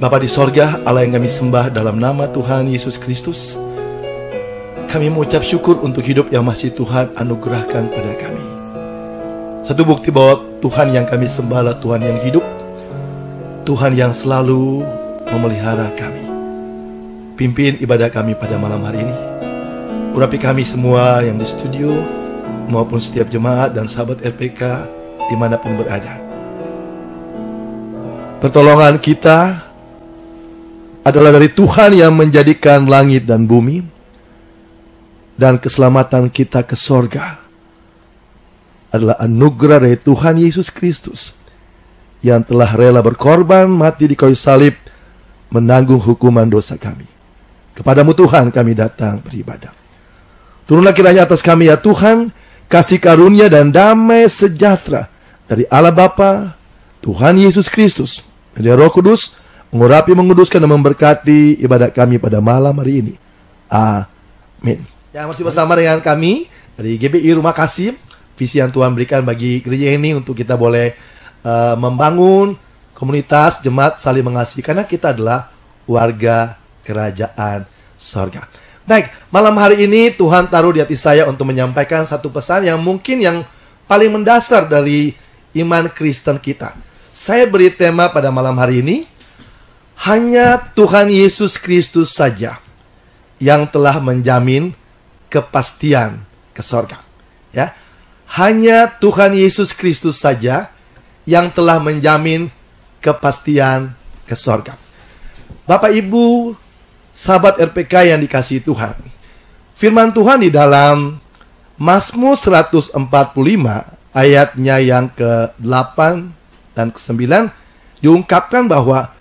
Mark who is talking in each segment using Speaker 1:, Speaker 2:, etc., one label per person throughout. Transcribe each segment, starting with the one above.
Speaker 1: Bapa di sorga, Allah yang kami sembah dalam nama Tuhan Yesus Kristus, kami mengucap syukur untuk hidup yang masih Tuhan anugerahkan pada kami. Satu bukti bahwa Tuhan yang kami sembah adalah Tuhan yang hidup, Tuhan yang selalu memelihara kami. Pimpin ibadah kami pada malam hari ini. Urapi kami semua yang di studio, maupun setiap jemaat dan sahabat RPK dimanapun berada. Pertolongan kita adalah dari Tuhan yang menjadikan langit dan bumi, dan keselamatan kita ke sorga adalah anugerah dari Tuhan Yesus Kristus yang telah rela berkorban mati di kayu salib menanggung hukuman dosa kami. Kepadamu Tuhan kami datang beribadah. Turunlah kiranya atas kami ya Tuhan kasih karunia dan damai sejahtera dari Allah Bapa, Tuhan Yesus Kristus, dari Roh Kudus, mengurapi, menguduskan, dan memberkati ibadat kami pada malam hari ini. Amin. Yang masih bersama dengan kami dari GBI Rumah Kasih, visi yang Tuhan berikan bagi gereja ini untuk kita boleh membangun komunitas jemaat saling mengasihi, karena kita adalah warga kerajaan sorga. Baik, malam hari ini Tuhan taruh di hati saya untuk menyampaikan satu pesan yang mungkin yang paling mendasar dari iman Kristen kita. Saya beri tema pada malam hari ini, hanya Tuhan Yesus Kristus saja yang telah menjamin kepastian ke sorga. Ya, hanya Tuhan Yesus Kristus saja yang telah menjamin kepastian ke sorga. Bapak Ibu, sahabat RPK yang dikasihi Tuhan, firman Tuhan di dalam Mazmur 145 ayatnya yang ke-8 dan ke-9 diungkapkan bahwa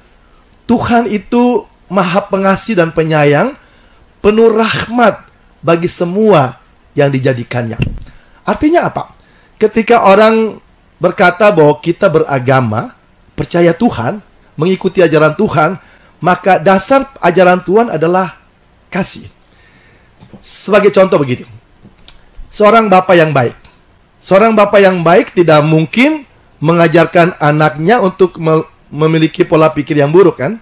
Speaker 1: Tuhan itu Maha Pengasih dan Penyayang, penuh rahmat bagi semua yang dijadikannya. Artinya apa? Ketika orang berkata bahwa kita beragama, percaya Tuhan, mengikuti ajaran Tuhan, maka dasar ajaran Tuhan adalah kasih. Sebagai contoh begini, seorang bapak yang baik. Seorang bapak yang baik tidak mungkin mengajarkan anaknya untuk memiliki pola pikir yang buruk, kan?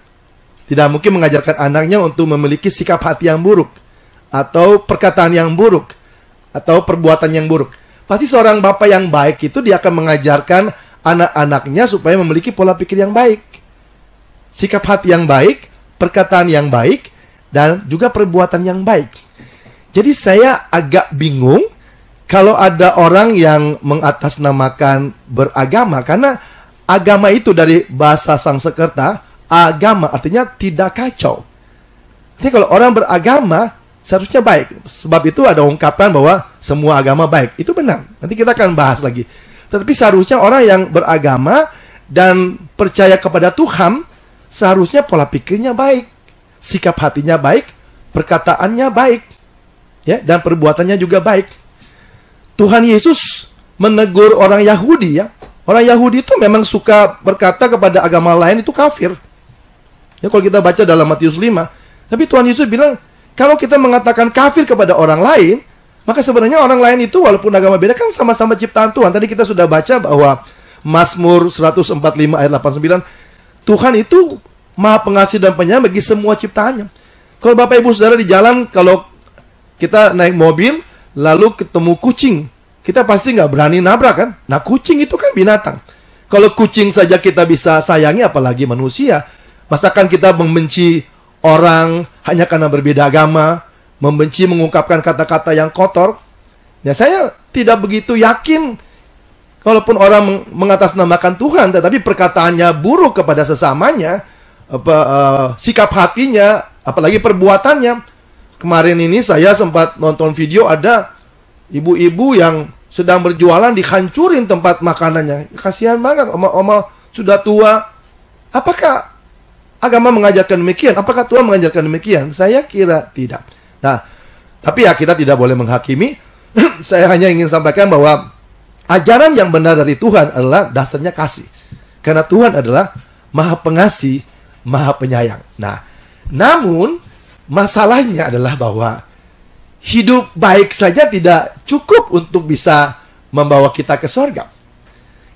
Speaker 1: Tidak mungkin mengajarkan anaknya untuk memiliki sikap hati yang buruk, atau perkataan yang buruk, atau perbuatan yang buruk. Pasti seorang bapak yang baik itu dia akan mengajarkan anak-anaknya supaya memiliki pola pikir yang baik, sikap hati yang baik, perkataan yang baik, dan juga perbuatan yang baik. Jadi saya agak bingung kalau ada orang yang mengatasnamakan beragama, karena agama itu dari bahasa Sanskerta, agama artinya tidak kacau. Jadi kalau orang beragama seharusnya baik. Sebab itu ada ungkapan bahwa semua agama baik. Itu benar. Nanti kita akan bahas lagi. Tetapi seharusnya orang yang beragama dan percaya kepada Tuhan, seharusnya pola pikirnya baik, sikap hatinya baik, perkataannya baik, ya, dan perbuatannya juga baik. Tuhan Yesus menegur orang Yahudi, ya. Orang Yahudi itu memang suka berkata kepada agama lain itu kafir. Ya, kalau kita baca dalam Matius 5, tapi Tuhan Yesus bilang, kalau kita mengatakan kafir kepada orang lain, maka sebenarnya orang lain itu walaupun agama beda kan sama-sama ciptaan Tuhan. Tadi kita sudah baca bahwa Mazmur 145 ayat 89, Tuhan itu Maha Pengasih dan Penyayang bagi semua ciptaannya. Kalau Bapak Ibu Saudara di jalan, kalau kita naik mobil, lalu ketemu kucing, kita pasti nggak berani nabrak, kan? Nah, kucing itu kan binatang. Kalau kucing saja kita bisa sayangi, apalagi manusia. Masakan kita membenci orang hanya karena berbeda agama, membenci mengungkapkan kata-kata yang kotor. Ya, saya tidak begitu yakin kalaupun orang mengatasnamakan Tuhan, tetapi perkataannya buruk kepada sesamanya, sikap hatinya, apalagi perbuatannya. Kemarin ini saya sempat nonton video, ada ibu-ibu yang sedang berjualan dihancurin tempat makanannya. Kasihan banget, oma-oma sudah tua. Apakah agama mengajarkan demikian? Apakah Tuhan mengajarkan demikian? Saya kira tidak. Nah, tapi ya kita tidak boleh menghakimi. Saya hanya ingin sampaikan bahwa ajaran yang benar dari Tuhan adalah dasarnya kasih. Karena Tuhan adalah Maha Pengasih, Maha Penyayang. Nah, namun masalahnya adalah bahwa hidup baik saja tidak cukup untuk bisa membawa kita ke sorga.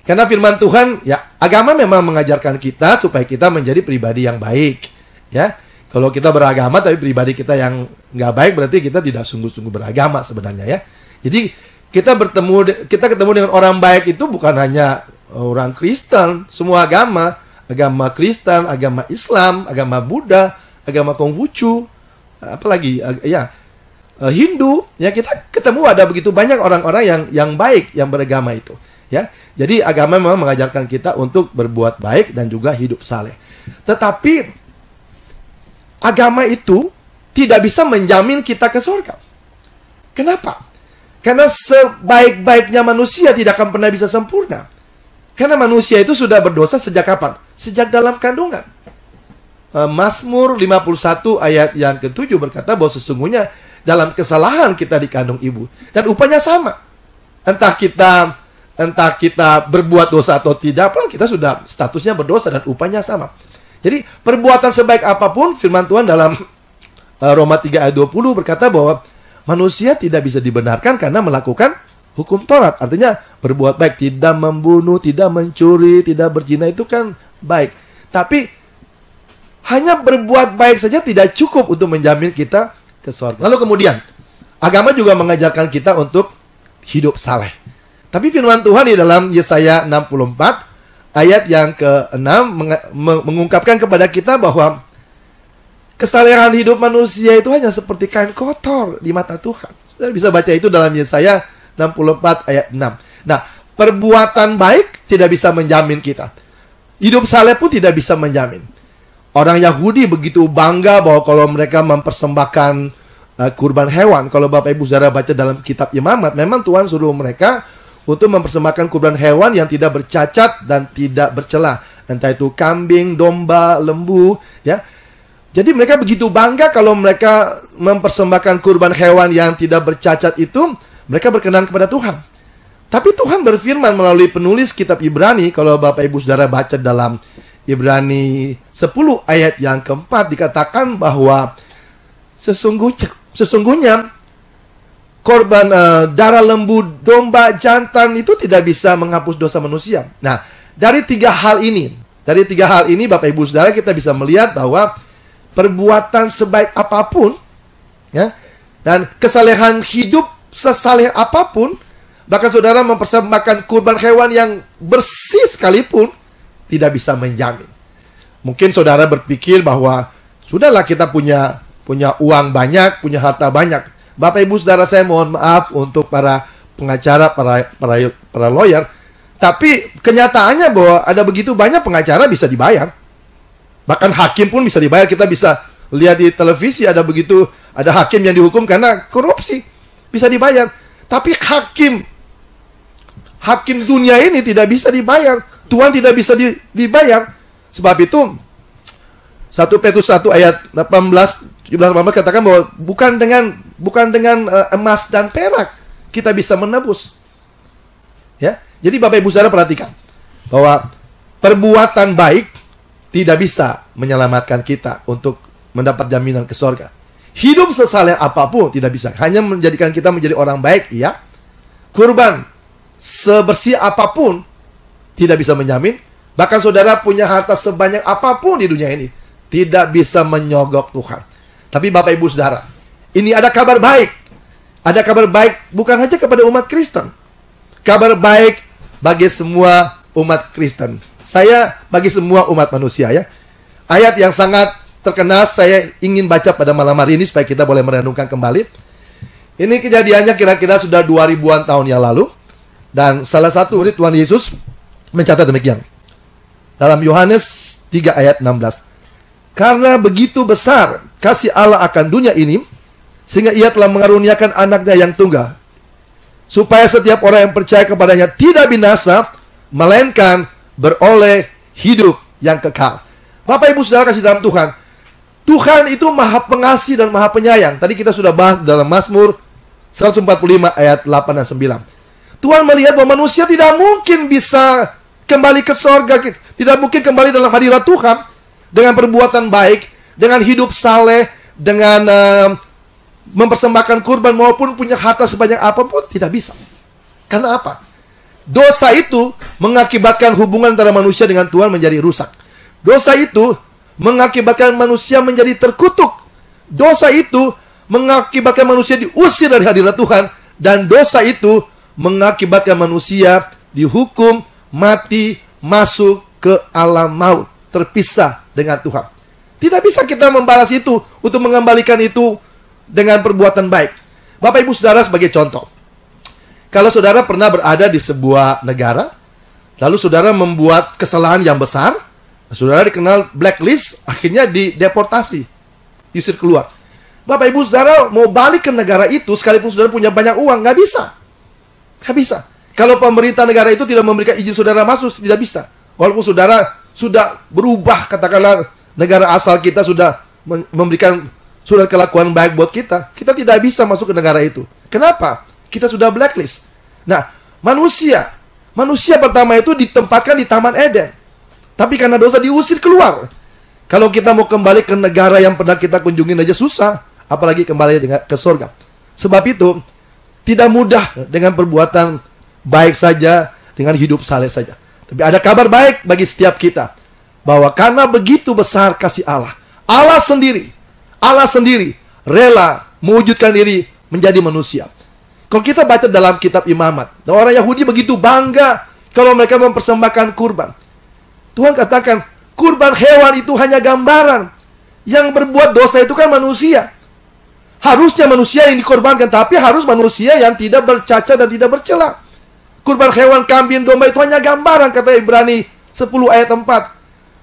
Speaker 1: Karena firman Tuhan, ya, agama memang mengajarkan kita supaya kita menjadi pribadi yang baik. Ya, kalau kita beragama tapi pribadi kita yang nggak baik, berarti kita tidak sungguh-sungguh beragama sebenarnya, ya. Jadi kita ketemu dengan orang baik itu bukan hanya orang Kristen, semua agama, agama Kristen, agama Islam, agama Buddha, agama Konghucu, apalagi ya Hindu, ya, kita ketemu ada begitu banyak orang-orang yang baik yang beragama itu, ya. Jadi agama memang mengajarkan kita untuk berbuat baik dan juga hidup saleh. Tetapi agama itu tidak bisa menjamin kita ke surga. Kenapa? Karena sebaik-baiknya manusia tidak akan pernah bisa sempurna. Karena manusia itu sudah berdosa sejak kapan? Sejak dalam kandungan. Mazmur 51 ayat yang ke-7 berkata bahwa sesungguhnya dalam kesalahan kita dikandung ibu. Dan upahnya sama. Entah kita berbuat dosa atau tidak pun, kita sudah statusnya berdosa dan upahnya sama. Jadi perbuatan sebaik apapun, firman Tuhan dalam Roma 3 ayat 20 berkata bahwa manusia tidak bisa dibenarkan karena melakukan hukum Taurat. Artinya berbuat baik, tidak membunuh, tidak mencuri, tidak berzina, itu kan baik. Tapi hanya berbuat baik saja tidak cukup untuk menjamin kita ke surga. Lalu kemudian agama juga mengajarkan kita untuk hidup saleh. Tapi firman Tuhan di dalam Yesaya 64 ayat yang ke-6 mengungkapkan kepada kita bahwa kesalehan hidup manusia itu hanya seperti kain kotor di mata Tuhan. Saudara bisa baca itu dalam Yesaya 64 ayat 6. Nah, perbuatan baik tidak bisa menjamin kita. Hidup saleh pun tidak bisa menjamin. Orang Yahudi begitu bangga bahwa kalau mereka mempersembahkan kurban hewan. Kalau Bapak Ibu saudara baca dalam kitab Imamat, memang Tuhan suruh mereka untuk mempersembahkan kurban hewan yang tidak bercacat dan tidak bercela. Entah itu kambing, domba, lembu, ya. Jadi mereka begitu bangga kalau mereka mempersembahkan kurban hewan yang tidak bercacat itu, mereka berkenan kepada Tuhan. Tapi Tuhan berfirman melalui penulis kitab Ibrani, kalau Bapak Ibu saudara baca dalam Ibrani 10 ayat yang keempat, dikatakan bahwa sesungguhnya korban darah lembu, domba, jantan itu tidak bisa menghapus dosa manusia. Nah, dari tiga hal ini Bapak Ibu saudara, kita bisa melihat bahwa perbuatan sebaik apapun, ya, dan kesalehan hidup sesaleh apapun, bahkan saudara mempersembahkan kurban hewan yang bersih sekalipun, tidak bisa menjamin. Mungkin saudara berpikir bahwa sudahlah, kita punya uang banyak, punya harta banyak. Bapak Ibu saudara, saya mohon maaf untuk para pengacara, para lawyer, tapi kenyataannya bahwa ada begitu banyak pengacara bisa dibayar. Bahkan hakim pun bisa dibayar. Kita bisa lihat di televisi ada hakim yang dihukum karena korupsi, bisa dibayar. Tapi hakim dunia ini tidak bisa dibayar. Tuhan tidak bisa dibayar. Sebab itu 1 Petrus 1 ayat 17-18 katakan bahwa bukan dengan emas dan perak kita bisa menebus. Ya. Jadi Bapak Ibu saudara perhatikan bahwa perbuatan baik tidak bisa menyelamatkan kita untuk mendapat jaminan ke surga. Hidup sesaleh apapun tidak bisa. Hanya menjadikan kita menjadi orang baik, iya. Kurban sebersih apapun tidak bisa menjamin. Bahkan saudara punya harta sebanyak apapun di dunia ini, tidak bisa menyogok Tuhan. Tapi Bapak Ibu saudara, ini ada kabar baik. Ada kabar baik bukan hanya kepada umat Kristen. Kabar baik bagi semua umat Kristen. Saya bagi semua umat manusia, ya. Ayat yang sangat terkenal saya ingin baca pada malam hari ini supaya kita boleh merenungkan kembali. Ini kejadiannya kira-kira sudah 2000-an tahun yang lalu. Dan salah satu murid Tuhan Yesus mencatat demikian. Dalam Yohanes 3 ayat 16. Karena begitu besar kasih Allah akan dunia ini, sehingga ia telah mengaruniakan anaknya yang tunggal, supaya setiap orang yang percaya kepadanya tidak binasa, melainkan beroleh hidup yang kekal. Bapak Ibu saudara kasih dalam Tuhan, Tuhan itu maha pengasih dan maha penyayang. Tadi kita sudah bahas dalam Mazmur 145 ayat 8 dan 9. Tuhan melihat bahwa manusia tidak mungkin bisa kembali ke sorga, tidak mungkin kembali dalam hadirat Tuhan dengan perbuatan baik, dengan hidup saleh, dengan mempersembahkan kurban maupun punya harta sebanyak apapun, tidak bisa. Karena apa? Dosa itu mengakibatkan hubungan antara manusia dengan Tuhan menjadi rusak. Dosa itu mengakibatkan manusia menjadi terkutuk. Dosa itu mengakibatkan manusia diusir dari hadirat Tuhan. Dan dosa itu mengakibatkan manusia dihukum, mati, masuk ke alam maut, terpisah dengan Tuhan. Tidak bisa kita membalas itu untuk mengembalikan itu dengan perbuatan baik. Bapak Ibu Saudara, sebagai contoh, kalau saudara pernah berada di sebuah negara, lalu saudara membuat kesalahan yang besar, saudara dikenal blacklist, akhirnya dideportasi, diusir keluar. Bapak Ibu Saudara mau balik ke negara itu, sekalipun saudara punya banyak uang, nggak bisa. Nggak bisa. Kalau pemerintah negara itu tidak memberikan izin saudara masuk, tidak bisa. Walaupun saudara sudah berubah, katakanlah negara asal kita sudah memberikan surat kelakuan baik buat kita tidak bisa masuk ke negara itu. Kenapa? Kita sudah blacklist. Nah, manusia pertama itu ditempatkan di Taman Eden. Tapi karena dosa diusir keluar. Kalau kita mau kembali ke negara yang pernah kita kunjungin aja susah, apalagi kembali ke surga. Sebab itu, tidak mudah dengan perbuatan baik saja, dengan hidup saleh saja. Tapi ada kabar baik bagi setiap kita, bahwa karena begitu besar kasih Allah, Allah sendiri rela mewujudkan diri menjadi manusia. Kalau kita baca dalam kitab Imamat, orang Yahudi begitu bangga kalau mereka mempersembahkan kurban. Tuhan katakan, kurban hewan itu hanya gambaran. Yang berbuat dosa itu kan manusia. Harusnya manusia yang dikorbankan, tapi harus manusia yang tidak bercacat dan tidak bercela. Kurban hewan, kambing, domba itu hanya gambaran, kata Ibrani 10 ayat 4.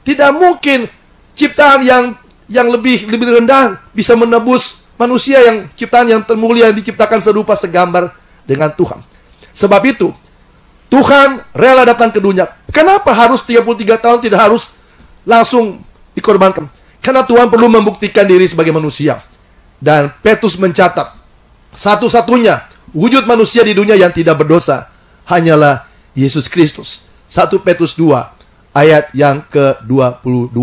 Speaker 1: Tidak mungkin ciptaan yang lebih rendah bisa menebus manusia yang ciptaan yang termulia yang diciptakan serupa segambar dengan Tuhan. Sebab itu, Tuhan rela datang ke dunia. Kenapa harus 33 tahun, tidak harus langsung dikorbankan? Karena Tuhan perlu membuktikan diri sebagai manusia. Dan Petrus mencatat, satu-satunya wujud manusia di dunia yang tidak berdosa hanyalah Yesus Kristus. 1 Petrus 2 ayat yang ke-22.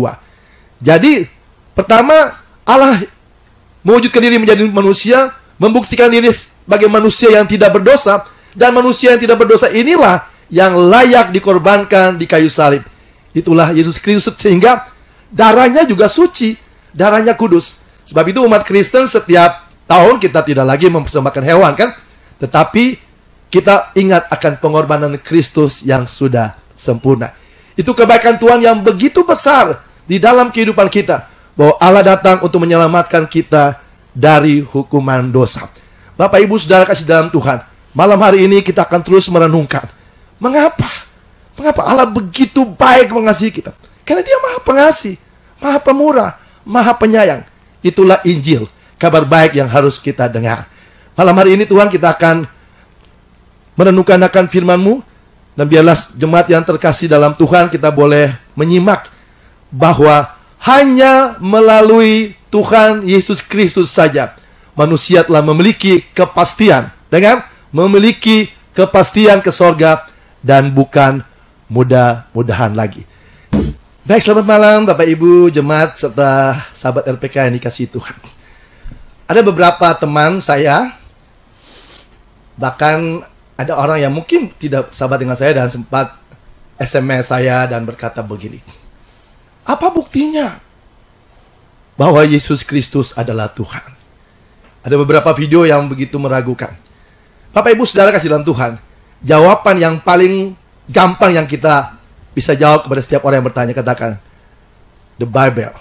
Speaker 1: Jadi, pertama, Allah mewujudkan diri menjadi manusia, membuktikan diri sebagai manusia yang tidak berdosa, dan manusia yang tidak berdosa inilah yang layak dikorbankan di kayu salib. Itulah Yesus Kristus, sehingga darahnya juga suci, darahnya kudus. Sebab itu umat Kristen setiap tahun kita tidak lagi mempersembahkan hewan, kan? Tetapi kita ingat akan pengorbanan Kristus yang sudah sempurna. Itu kebaikan Tuhan yang begitu besar di dalam kehidupan kita, bahwa Allah datang untuk menyelamatkan kita dari hukuman dosa. Bapak Ibu Saudara kasih dalam Tuhan, malam hari ini kita akan terus merenungkan, mengapa Allah begitu baik mengasihi kita? Karena Dia Maha Pengasih, Maha Pemurah, Maha Penyayang. Itulah Injil, kabar baik yang harus kita dengar. Malam hari ini Tuhan, kita akan merenungkan akan firman-Mu, dan biarlah jemaat yang terkasih dalam Tuhan, kita boleh menyimak bahwa hanya melalui Tuhan Yesus Kristus saja manusia telah memiliki kepastian, dengan memiliki kepastian ke sorga, dan bukan mudah-mudahan lagi. Baik, selamat malam Bapak Ibu, jemaat, serta sahabat RPK yang dikasihi Tuhan. Ada beberapa teman saya, bahkan ada orang yang mungkin tidak sahabat dengan saya dan sempat SMS saya dan berkata begini, apa buktinya bahwa Yesus Kristus adalah Tuhan? Ada beberapa video yang begitu meragukan. Bapak Ibu Saudara kasih dalam Tuhan, jawaban yang paling gampang yang kita bisa jawab kepada setiap orang yang bertanya, katakan, the Bible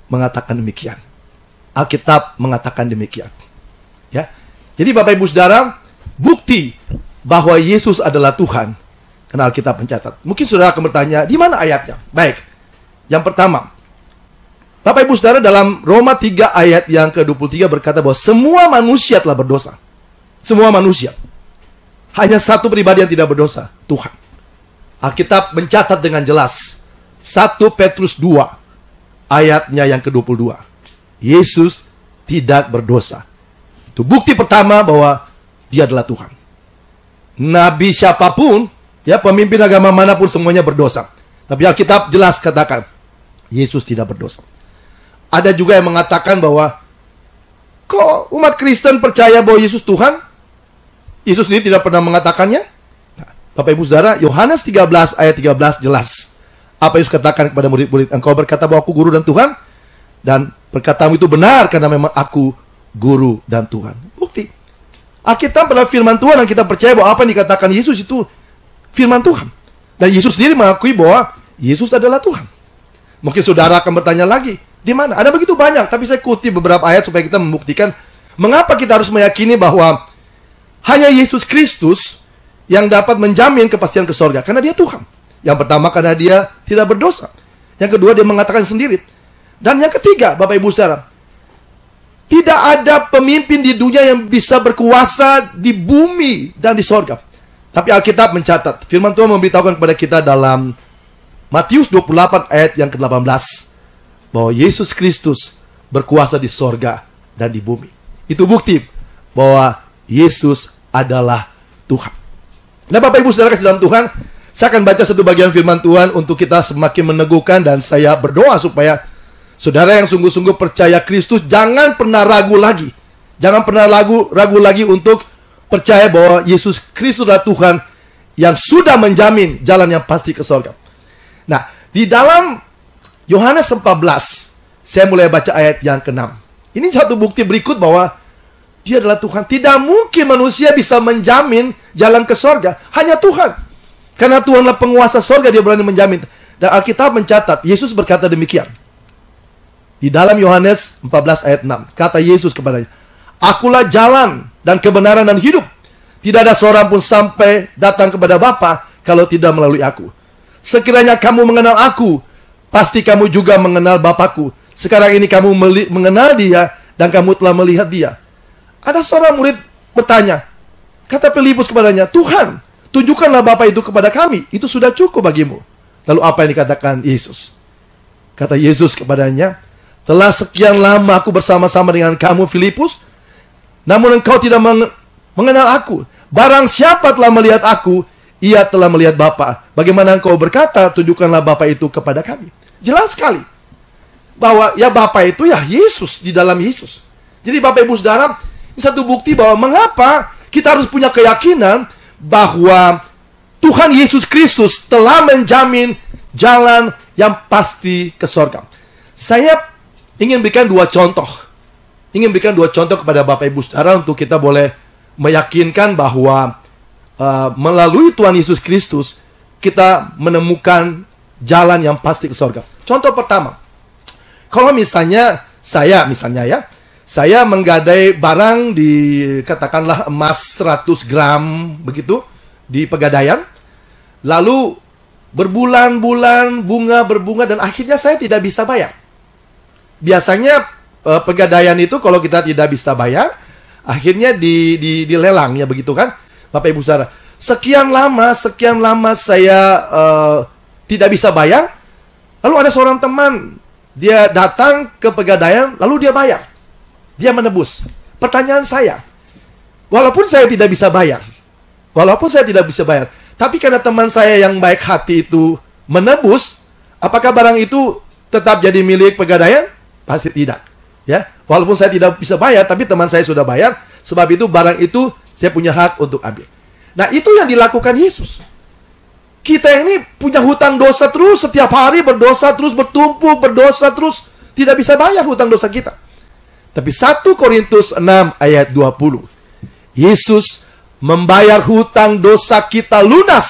Speaker 1: mengatakan demikian. Alkitab mengatakan demikian. Ya. Jadi Bapak Ibu Saudara, bukti bahwa Yesus adalah Tuhan, karena Alkitab mencatat. Mungkin saudara akan bertanya, di mana ayatnya? Baik. Yang pertama, Bapak Ibu Saudara, dalam Roma 3 ayat yang ke-23 berkata bahwa semua manusia telah berdosa. Semua manusia. Hanya satu pribadi yang tidak berdosa, Tuhan. Alkitab mencatat dengan jelas, 1 Petrus 2 ayatnya yang ke-22. Yesus tidak berdosa. Itu bukti pertama bahwa Dia adalah Tuhan. Nabi siapapun, ya, pemimpin agama manapun, semuanya berdosa. Tapi Alkitab jelas katakan, Yesus tidak berdosa. Ada juga yang mengatakan bahwa, kok umat Kristen percaya bahwa Yesus Tuhan? Yesus sendiri tidak pernah mengatakannya. Nah, Bapak Ibu Saudara, Yohanes 13 ayat 13 jelas. Apa Yesus katakan kepada murid-murid? Engkau berkata bahwa aku guru dan Tuhan, dan perkataanmu itu benar karena memang aku guru dan Tuhan. Bukti. Alkitab adalah firman Tuhan dan kita percaya bahwa apa yang dikatakan Yesus itu firman Tuhan. Dan Yesus sendiri mengakui bahwa Yesus adalah Tuhan. Mungkin saudara akan bertanya lagi, di mana? Ada begitu banyak, tapi saya kutip beberapa ayat supaya kita membuktikan mengapa kita harus meyakini bahwa hanya Yesus Kristus yang dapat menjamin kepastian ke sorga. Karena dia Tuhan. Yang pertama karena dia tidak berdosa. Yang kedua dia mengatakan sendiri. Dan yang ketiga, Bapak Ibu Saudara, tidak ada pemimpin di dunia yang bisa berkuasa di bumi dan di sorga. Tapi Alkitab mencatat, firman Tuhan memberitahukan kepada kita dalam Matius 28 ayat yang ke-18 bahwa Yesus Kristus berkuasa di sorga dan di bumi. Itu bukti bahwa Yesus adalah Tuhan. Nah, Bapak Ibu Saudara kasih dalam Tuhan, saya akan baca satu bagian firman Tuhan untuk kita semakin meneguhkan, dan saya berdoa supaya saudara yang sungguh-sungguh percaya Kristus jangan pernah ragu lagi. Jangan pernah ragu lagi untuk percaya bahwa Yesus Kristus adalah Tuhan yang sudah menjamin jalan yang pasti ke surga. Nah, di dalam Yohanes 14, saya mulai baca ayat yang ke-6. Ini satu bukti berikut bahwa dia adalah Tuhan. Tidak mungkin manusia bisa menjamin jalan ke surga. Hanya Tuhan. Karena Tuhanlah penguasa surga, dia berani menjamin. Dan Alkitab mencatat, Yesus berkata demikian. Di dalam Yohanes 14 ayat 6, kata Yesus kepadanya, Akulah jalan dan kebenaran dan hidup. Tidak ada seorang pun sampai datang kepada Bapa kalau tidak melalui aku. Sekiranya kamu mengenal aku, pasti kamu juga mengenal Bapakku. Sekarang ini kamu mengenal dia dan kamu telah melihat dia. Ada seorang murid bertanya, kata Filipus kepadanya, Tuhan, tunjukkanlah Bapa itu kepada kami, itu sudah cukup bagimu. Lalu apa yang dikatakan Yesus? Kata Yesus kepadanya, telah sekian lama aku bersama-sama dengan kamu Filipus, namun engkau tidak mengenal aku. Barang siapa telah melihat aku, ia telah melihat Bapa. Bagaimana engkau berkata, tunjukkanlah Bapa itu kepada kami? Jelas sekali bahwa ya Bapa itu ya Yesus, di dalam Yesus. Jadi Bapak Ibu Saudara, ini satu bukti bahwa mengapa kita harus punya keyakinan bahwa Tuhan Yesus Kristus telah menjamin jalan yang pasti ke surga. Saya ingin berikan dua contoh. Ingin berikan dua contoh kepada Bapak Ibu Saudara untuk kita boleh meyakinkan bahwa melalui Tuhan Yesus Kristus kita menemukan jalan yang pasti ke surga. Contoh pertama, kalau misalnya saya menggadai barang di katakanlah emas 100 gram begitu di Pegadaian, lalu berbulan-bulan bunga berbunga dan akhirnya saya tidak bisa bayar. Biasanya Pegadaian itu kalau kita tidak bisa bayar, akhirnya dilelang ya begitu kan, Bapak Ibu Saudara. Sekian lama saya tidak bisa bayar, lalu ada seorang teman dia datang ke Pegadaian lalu dia bayar. Dia menebus. Pertanyaan saya, walaupun saya tidak bisa bayar, tapi karena teman saya yang baik hati itu menebus, apakah barang itu tetap jadi milik Pegadaian? Pasti tidak. Ya, walaupun saya tidak bisa bayar, tapi teman saya sudah bayar, sebab itu barang itu saya punya hak untuk ambil. Nah, itu yang dilakukan Yesus. Kita ini punya hutang dosa terus, setiap hari berdosa terus, bertumpuk, berdosa terus, tidak bisa bayar hutang dosa kita. Tapi 1 Korintus 6 ayat 20, Yesus membayar hutang dosa kita lunas.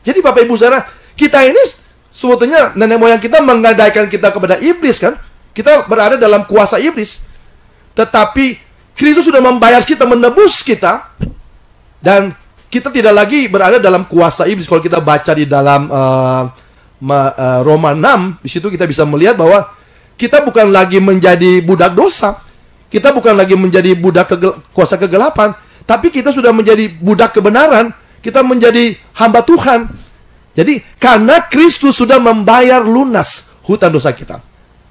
Speaker 1: Jadi Bapak Ibu Saudara, kita ini sebetulnya nenek moyang kita menggadaikan kita kepada iblis kan? Kita berada dalam kuasa iblis. Tetapi Kristus sudah membayar kita, menebus kita, dan kita tidak lagi berada dalam kuasa iblis. Kalau kita baca di dalam Roma 6, di situ kita bisa melihat bahwa kita bukan lagi menjadi budak dosa. Kita bukan lagi menjadi budak kuasa kegelapan. Tapi kita sudah menjadi budak kebenaran. Kita menjadi hamba Tuhan. Jadi, karena Kristus sudah membayar lunas hutang dosa kita.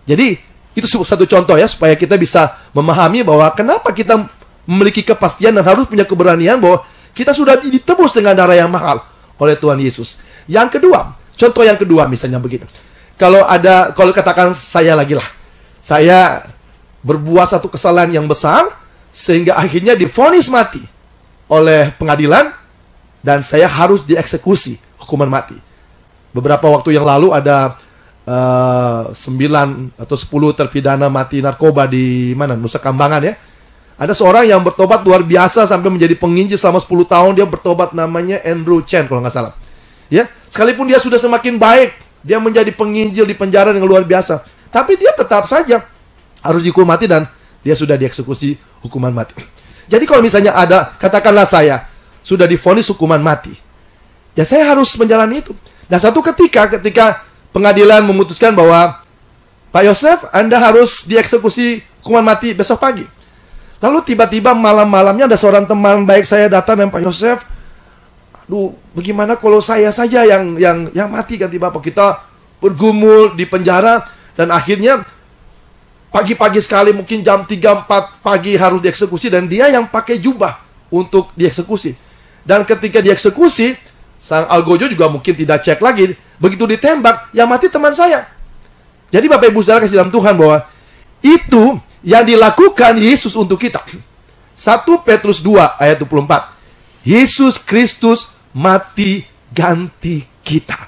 Speaker 1: Jadi, itu satu contoh ya, supaya kita bisa memahami bahwa kenapa kita memiliki kepastian dan harus punya keberanian bahwa kita sudah ditebus dengan darah yang mahal oleh Tuhan Yesus. Yang kedua, contoh yang kedua misalnya begitu. Kalau katakan saya lagi lah, saya berbuat satu kesalahan yang besar, sehingga akhirnya divonis mati oleh pengadilan, dan saya harus dieksekusi hukuman mati. Beberapa waktu yang lalu ada 9 atau 10 terpidana mati narkoba di mana? Nusa Kambangan ya. Ada seorang yang bertobat luar biasa sampai menjadi penginjil selama 10 tahun. Dia bertobat, namanya Andrew Chen kalau nggak salah. Ya, sekalipun dia sudah semakin baik, dia menjadi penginjil di penjara dengan luar biasa, tapi dia tetap saja harus dihukum mati dan dia sudah dieksekusi hukuman mati. Jadi kalau misalnya ada, katakanlah saya sudah divonis hukuman mati, ya saya harus menjalani itu. Dan satu ketika pengadilan memutuskan bahwa Pak Yosef, Anda harus dieksekusi hukuman mati besok pagi. Lalu tiba-tiba malam-malamnya ada seorang teman baik saya datang dan Pak Yosef, aduh, bagaimana kalau saya saja yang mati ganti Bapak? Kita bergumul di penjara dan akhirnya pagi-pagi sekali, mungkin jam 3-4 pagi harus dieksekusi, dan dia yang pakai jubah untuk dieksekusi. Dan ketika dieksekusi, sang algojo juga mungkin tidak cek lagi. Begitu ditembak, yang mati teman saya. Jadi Bapak Ibu Saudara kasih dalam Tuhan bahwa itu yang dilakukan Yesus untuk kita. 1 Petrus 2 ayat 24. Yesus Kristus mati ganti kita.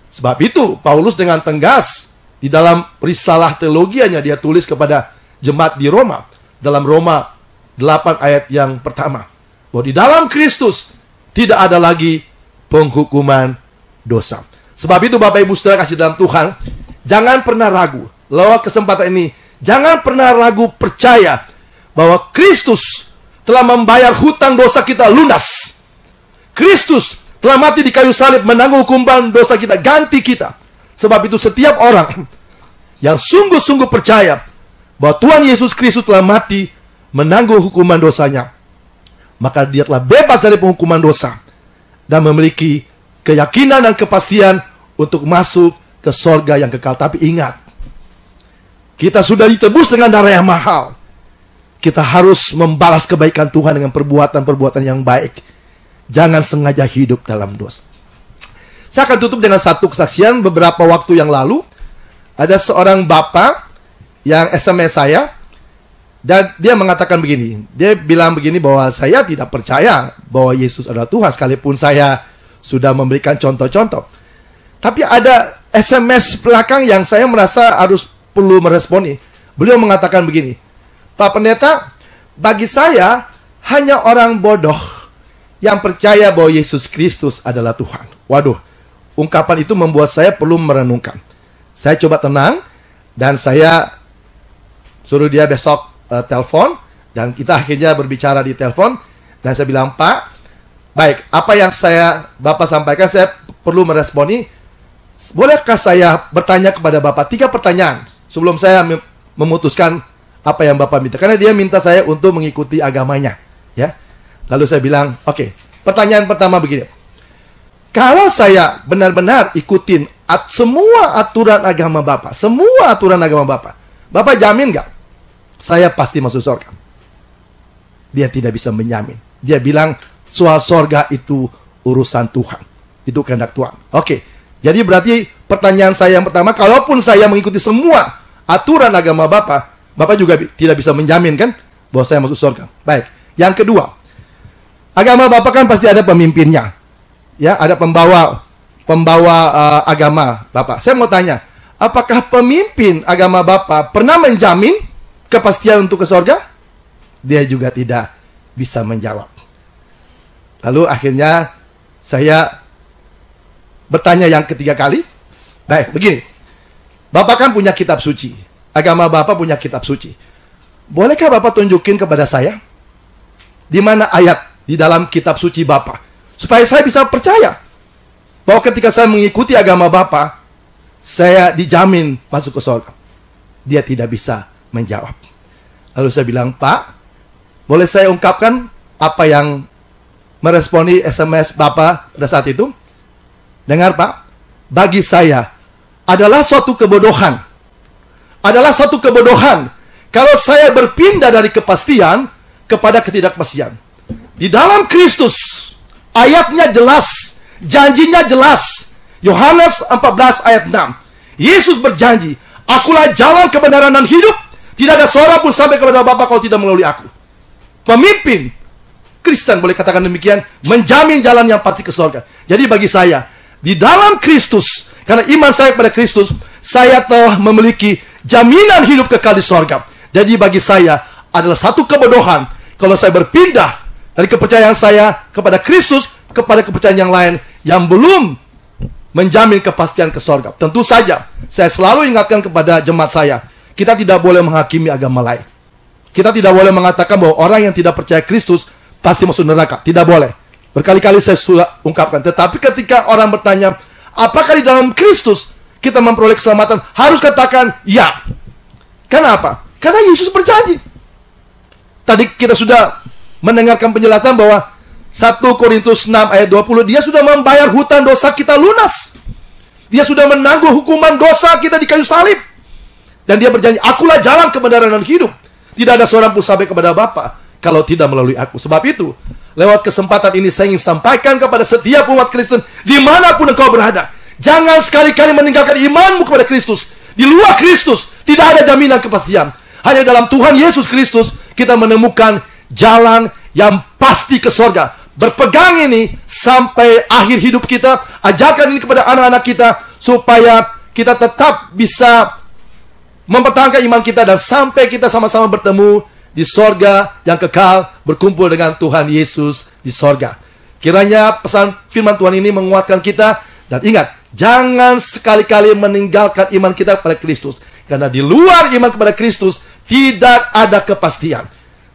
Speaker 1: Sebab itu Paulus dengan tegas di dalam risalah teologianya dia tulis kepada jemaat di Roma, dalam Roma 8 ayat yang pertama, bahwa di dalam Kristus tidak ada lagi penghukuman dosa. Sebab itu Bapak Ibu Saudara kasih dalam Tuhan, jangan pernah ragu lewat kesempatan ini. Jangan pernah ragu percaya bahwa Kristus telah membayar hutang dosa kita lunas. Kristus telah mati di kayu salib menanggung hukuman dosa kita, ganti kita. Sebab itu setiap orang yang sungguh-sungguh percaya bahwa Tuhan Yesus Kristus telah mati menanggung hukuman dosanya, maka dia telah bebas dari penghukuman dosa dan memiliki keyakinan dan kepastian untuk masuk ke sorga yang kekal. Tapi ingat, kita sudah ditebus dengan darah yang mahal. Kita harus membalas kebaikan Tuhan dengan perbuatan-perbuatan yang baik. Jangan sengaja hidup dalam dosa. Saya akan tutup dengan satu kesaksian. Beberapa waktu yang lalu, ada seorang bapak yang SMS saya, dan dia mengatakan begini. Dia bilang begini, bahwa saya tidak percaya bahwa Yesus adalah Tuhan, sekalipun saya sudah memberikan contoh-contoh. Tapi ada SMS belakang yang saya merasa harus perlu meresponi. Beliau mengatakan begini, Pak Pendeta, bagi saya hanya orang bodoh yang percaya bahwa Yesus Kristus adalah Tuhan. Waduh, ungkapan itu membuat saya perlu merenungkan. Saya coba tenang, dan saya suruh dia besok telepon, dan kita akhirnya berbicara di telepon, dan saya bilang, Pak, baik, apa yang Bapak sampaikan, saya perlu meresponi. Bolehkah saya bertanya kepada Bapak 3 pertanyaan sebelum saya memutuskan apa yang Bapak minta? Karena dia minta saya untuk mengikuti agamanya, ya. Lalu saya bilang, oke. Pertanyaan pertama begini. Kalau saya benar-benar ikutin semua aturan agama Bapak, Bapak jamin nggak saya pasti masuk surga? Dia tidak bisa menjamin. Dia bilang soal surga itu urusan Tuhan, itu kehendak Tuhan. Oke. Jadi berarti pertanyaan saya yang pertama, kalaupun saya mengikuti semua aturan agama Bapak juga tidak bisa menjamin kan bahwa saya masuk surga. Baik. Yang kedua, agama Bapak kan pasti ada pemimpinnya. Ya, ada pembawa agama Bapak. Saya mau tanya, apakah pemimpin agama Bapak pernah menjamin kepastian untuk ke surga? Dia juga tidak bisa menjawab. Lalu akhirnya saya bertanya yang ketiga kali. Baik, begini. Bapak kan punya kitab suci. Agama Bapak punya kitab suci. Bolehkah Bapak tunjukin kepada saya di mana ayat di dalam kitab suci Bapak, supaya saya bisa percaya bahwa ketika saya mengikuti agama Bapak, saya dijamin masuk ke surga? Dia tidak bisa menjawab. Lalu saya bilang, Pak, boleh saya ungkapkan apa yang meresponi SMS Bapak pada saat itu? Dengar Pak, bagi saya adalah suatu kebodohan. Kalau saya berpindah dari kepastian kepada ketidakpastian. Di dalam Kristus, ayatnya jelas, janjinya jelas. Yohanes 14 ayat 6. Yesus berjanji, akulah jalan kebenaran dan hidup. Tidak ada seorang pun sampai kepada Bapa kalau tidak melalui aku. pemimpin Kristen, boleh katakan demikian, menjamin jalan yang pasti ke surga. Jadi bagi saya, di dalam Kristus, karena iman saya kepada Kristus, saya telah memiliki jaminan hidup kekal di surga. Jadi bagi saya adalah satu kebodohan kalau saya berpindah dari kepercayaan saya kepada Kristus kepada kepercayaan yang lain yang belum menjamin kepastian ke surga. Tentu saja, saya selalu ingatkan kepada jemaat saya, kita tidak boleh menghakimi agama lain. Kita tidak boleh mengatakan bahwa orang yang tidak percaya Kristus pasti masuk neraka. Tidak boleh. Berkali-kali saya sudah ungkapkan. Tetapi ketika orang bertanya, apakah di dalam Kristus kita memperoleh keselamatan? Harus katakan, ya. Kenapa? Karena Yesus berjanji. Tadi kita sudah mendengarkan penjelasan bahwa 1 Korintus 6 ayat 20, dia sudah membayar hutang dosa kita lunas. Dia sudah menanggung hukuman dosa kita di kayu salib. Dan dia berjanji, akulah jalan kebenaran dan hidup. Tidak ada seorang pun sampai kepada Bapa kalau tidak melalui aku. Sebab itu, lewat kesempatan ini saya ingin sampaikan kepada setiap umat Kristen, dimanapun engkau berada, jangan sekali-kali meninggalkan imanmu kepada Kristus. Di luar Kristus, tidak ada jaminan kepastian. Hanya dalam Tuhan Yesus Kristus, kita menemukan jalan yang pasti ke surga. Berpegang ini sampai akhir hidup kita. Ajarkan ini kepada anak-anak kita supaya kita tetap bisa mempertahankan iman kita dan sampai kita sama-sama bertemu di sorga yang kekal, berkumpul dengan Tuhan Yesus di sorga. Kiranya pesan firman Tuhan ini menguatkan kita. Dan ingat, jangan sekali-kali meninggalkan iman kita kepada Kristus. Karena di luar iman kepada Kristus tidak ada kepastian.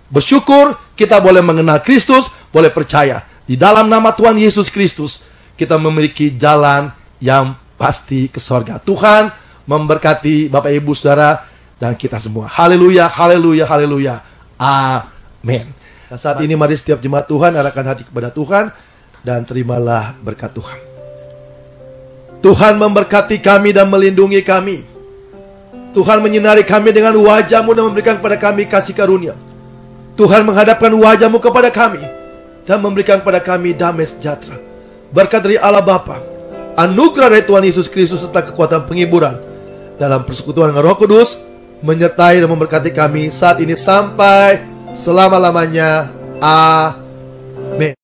Speaker 1: Bersyukur kita boleh mengenal Kristus, boleh percaya. Di dalam nama Tuhan Yesus Kristus, kita memiliki jalan yang pasti ke surga. Tuhan memberkati Bapak Ibu Saudara dan kita semua. Haleluya, haleluya, haleluya. Amin. Nah, saat ini mari setiap jemaat Tuhan arahkan hati kepada Tuhan dan terimalah berkat Tuhan. Tuhan memberkati kami dan melindungi kami. Tuhan menyinari kami dengan wajah-Mu dan memberikan kepada kami kasih karunia. Tuhan menghadapkan wajah-Mu kepada kami dan memberikan kepada kami damai sejahtera. Berkat dari Allah Bapa, anugerah dari Tuhan Yesus Kristus serta kekuatan penghiburan dalam persekutuan dengan Roh Kudus menyertai dan memberkati kami saat ini sampai selama-lamanya. Amin.